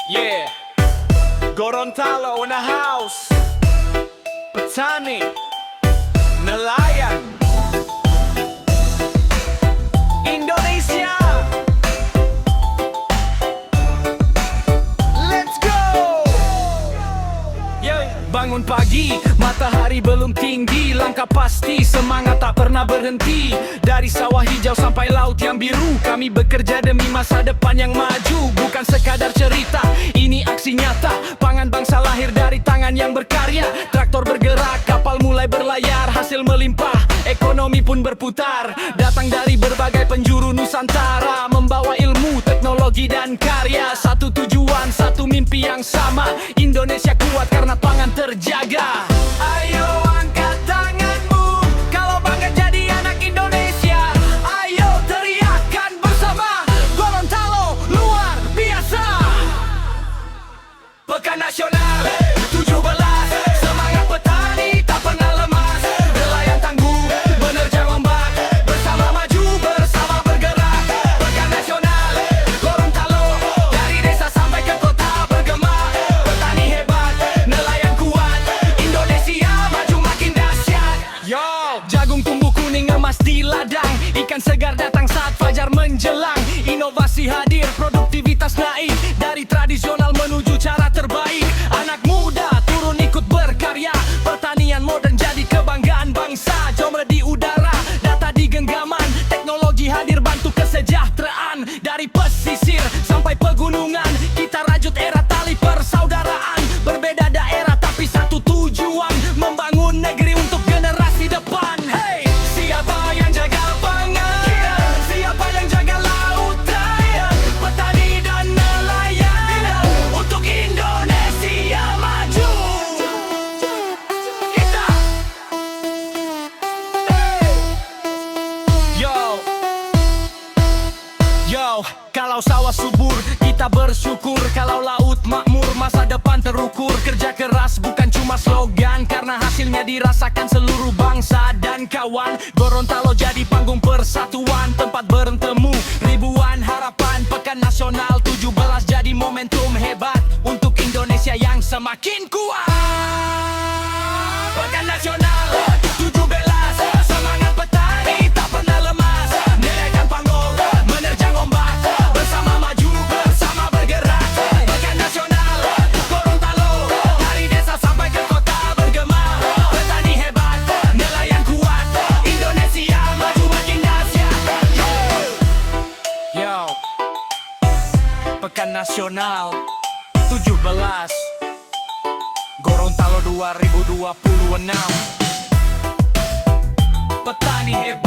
Yeah, Gorontalo in the house. Petani, nelayan, Indonesia. Let's go. Yeah. Bangun pagi, matahari belum tinggi, langkah pasti, semangat tak pernah berhenti. Dari sawah hijau sampai laut yang biru, kami bekerja demi masa depan yang maju. Bukan sekadar cerita, ini aksi nyata. Pangan bangsa lahir dari tangan yang berkarya. Traktor bergerak, kapal mulai berlayar, hasil melimpah, ekonomi pun berputar. Datang dari berbagai penjuru Nusantara, membawa ilmu, teknologi dan karya. Satu tujuan, satu mimpi yang sama, Indonesia kuat karena pangan terjaga. Ayo angkat tanganmu kalau bangga jadi anak Indonesia. Ayo teriakan bersama, Gorontalo luar biasa. Pekan Nasional 17, semangat petani tak pernah lemas. Nelayan tangguh menerjang ombak, bersama maju, bersama bergerak. Pekan Nasional Gorontalo, dari desa sampai ke kota bergema. Petani hebat, nelayan kuat, Indonesia maju makin dahsyat. Yo, jagung tumbuh kuning emas di ladang, ikan segar datang saat fajar menjelang. Inovasi hadir, produktivitas naik, dari tradisional menuju cara terbaik. Anak muda turun ikut berkarya, pertanian modern jadi kebanggaan bangsa. Jomre di udara, data di genggaman, teknologi hadir bantu kesejahteraan. Dari pesisir sampai pegunungan, kita rajut era tali persaudaraan. Berbeda daerah tapi satu tujuan, membangun negeri untuk generasi depan. Hey, siapa yang jaga pangan? Siapa yang jaga lautan? Petani dan nelayan, untuk Indonesia maju. Kita, hey. Yo, kalau sawah subur kita bersyukur, kalau laut makmur masa depan terukur. Kerja keras bukan cuma slogan, karena hasilnya dirasakan seluruh bangsa dan kawan. Gorontalo jadi panggung persatuan, tempat bertemu ribuan harapan. Pekan Nasional 17 jadi momentum hebat untuk Indonesia yang semakin kuat. Pekan Nasional 17, semangat petani tak pernah lemas. Nelayan panggung menerjang ombak, bersama maju, bersama bergerak. Pekan Nasional Gorontalo, dari desa sampai ke kota bergema. Petani hebat, nelayan kuat, Indonesia maju makin dahsyat. Yo, Pekan Nasional 17 Gorontalo 2026. Petani hebat.